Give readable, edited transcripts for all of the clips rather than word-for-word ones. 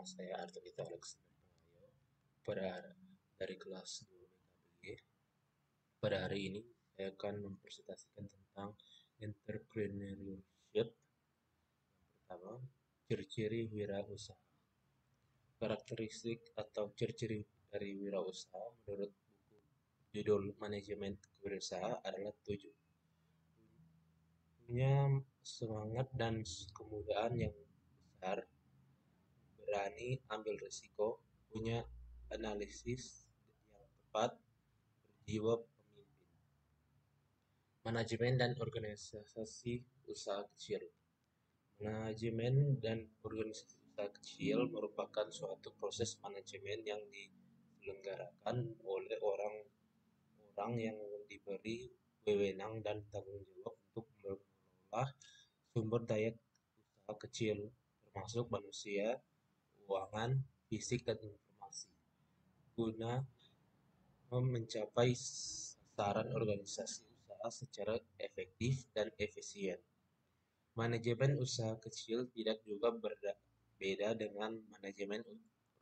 saya Arthurito Alexander Penghayo pada dari kelas 2 BKBG. Pada hari ini saya akan mempresentasikan tentang entrepreneurship. Yang pertama, ciri-ciri wirausaha. Karakteristik atau ciri-ciri dari wirausaha menurut buku judul Manajemen Kewirausahaan adalah 7. Punya semangat dan kemudahan yang besar, berani ambil risiko, punya analisis yang tepat, berjiwa pemimpin. Manajemen dan organisasi usaha kecil. Manajemen dan organisasi usaha kecil merupakan suatu proses manajemen yang diselenggarakan oleh orang-orang yang diberi wewenang dan tanggung jawab untuk mengelola sumber daya usaha kecil, termasuk manusia, keuangan, fisik, dan informasi, guna mencapai sasaran organisasi usaha secara efektif dan efisien. Manajemen usaha kecil tidak juga berbeda dengan manajemen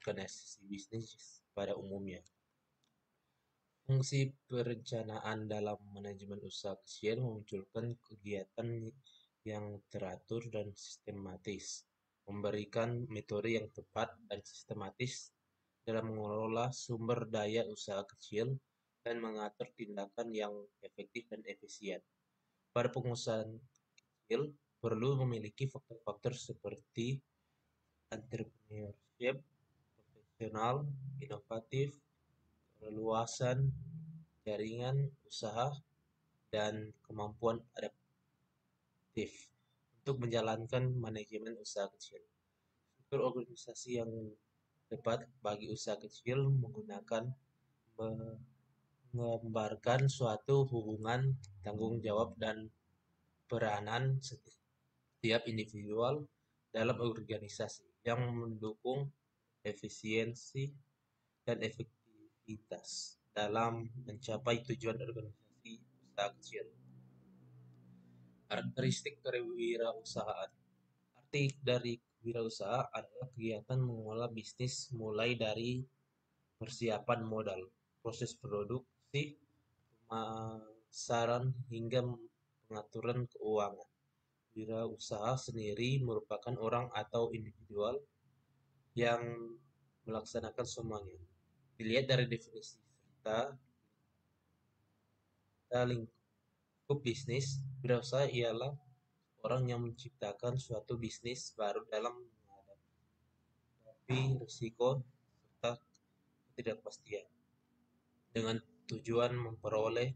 organisasi bisnis pada umumnya. Fungsi perencanaan dalam manajemen usaha kecil memunculkan kegiatan yang teratur dan sistematis, memberikan metode yang tepat dan sistematis dalam mengelola sumber daya usaha kecil, dan mengatur tindakan yang efektif dan efisien. Pada pengusahaan kecil, perlu memiliki faktor-faktor seperti entrepreneurship, profesional, inovatif, keleluasan jaringan usaha, dan kemampuan adaptif untuk menjalankan manajemen usaha kecil. Struktur organisasi yang tepat bagi usaha kecil menggunakan menggambarkan suatu hubungan tanggung jawab dan peranan setiap individual dalam organisasi yang mendukung efisiensi dan efektivitas dalam mencapai tujuan organisasi usaha kecil. Karakteristik kewirausahaan. Arti dari wirausaha adalah kegiatan mengelola bisnis mulai dari persiapan modal, proses produksi, pemasaran, hingga pengaturan keuangan. Wirausaha sendiri merupakan orang atau individual yang melaksanakan semuanya. Dilihat dari definisi serta lingkup bisnis, wirausaha ialah orang yang menciptakan suatu bisnis baru dalam menghadapi risiko serta ketidakpastian, dengan tujuan memperoleh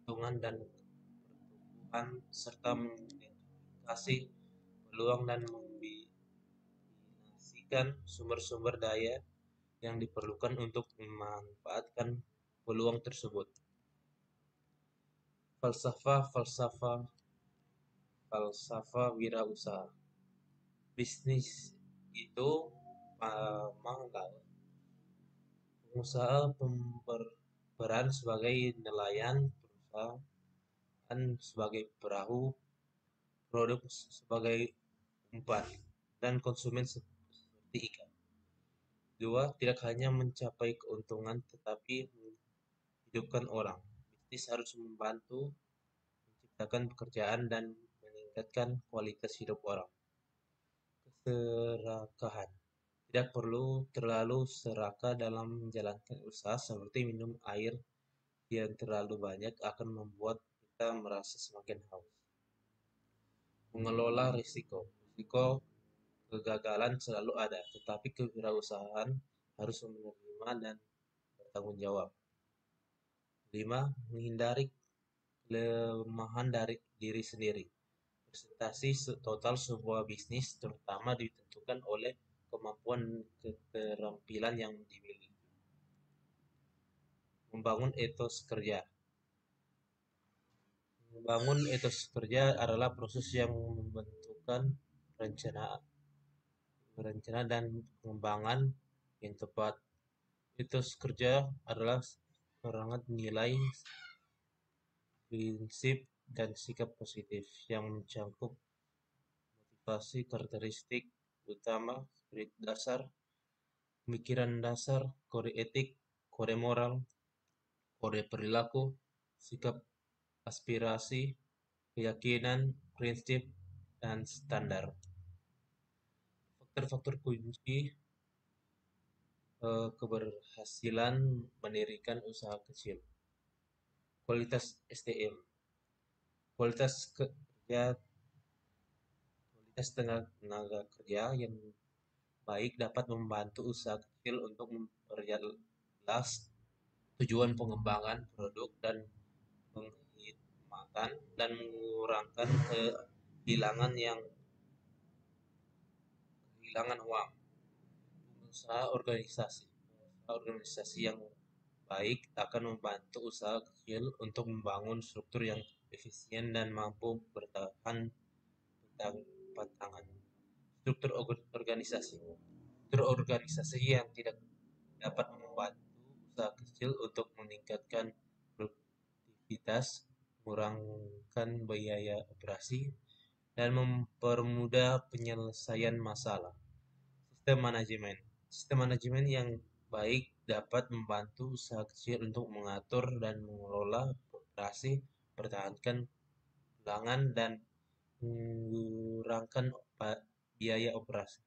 keuntungan dan pertumbuhan, serta mengidentifikasi peluang dan mengombinasikan sumber-sumber daya yang diperlukan untuk memanfaatkan peluang tersebut. Falsafah wirausaha. Bisnis itu pamangkal. Pengusaha berperan sebagai nelayan, perusahaan sebagai perahu, produk sebagai umpan, dan konsumen seperti ikan. Dua, tidak hanya mencapai keuntungan tetapi menghidupkan orang. Bisnis harus membantu menciptakan pekerjaan dan meningkatkan kualitas hidup orang. Keserakahan. Tidak perlu terlalu serakah dalam menjalankan usaha, seperti minum air yang terlalu banyak akan membuat kita merasa semakin haus. Mengelola risiko. Risiko kegagalan selalu ada, tetapi kewirausahaan harus menerima dan bertanggung jawab. 5. Menghindari kelemahan dari diri sendiri. Presentasi total sebuah bisnis terutama ditentukan oleh kemampuan keterampilan yang dimiliki. Membangun etos kerja. Membangun etos kerja adalah proses yang membentukkan rencana dan pengembangan yang tepat. Etos kerja adalah serangan nilai, prinsip, dan sikap positif yang mencakup motivasi, karakteristik utama, spirit dasar, pemikiran dasar, kode etik, kode moral, kode perilaku, sikap aspirasi, keyakinan, prinsip, dan standar. Faktor-faktor kunci keberhasilan mendirikan usaha kecil. Kualitas SDM, kualitas kerja, kualitas tenaga kerja yang baik dapat membantu usaha kecil untuk memperjelas tujuan pengembangan produk dan penghematan dan mengurangi kehilangan yang kehilangan uang. Pengusaha organisasi yang baik akan membantu usaha kecil untuk membangun struktur yang efisien dan mampu bertahan tangan. Struktur organisasi yang tidak dapat membantu usaha kecil untuk meningkatkan produktivitas, mengurangi biaya operasi, dan mempermudah penyelesaian masalah. Sistem manajemen. Sistem manajemen yang baik dapat membantu usaha kecil untuk mengatur dan mengelola operasi, mempertahankan pelanggan, dan mengurangi biaya operasi.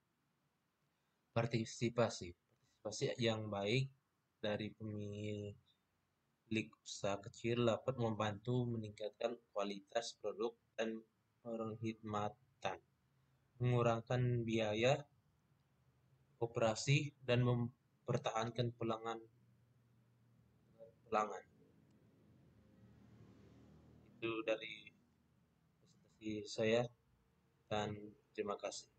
Partisipasi. Partisipasi yang baik dari pemilik usaha kecil dapat membantu meningkatkan kualitas produk dan penghematan, mengurangi biaya operasi, dan mempertahankan pelanggan. Itu dari presentasi saya dan terima kasih.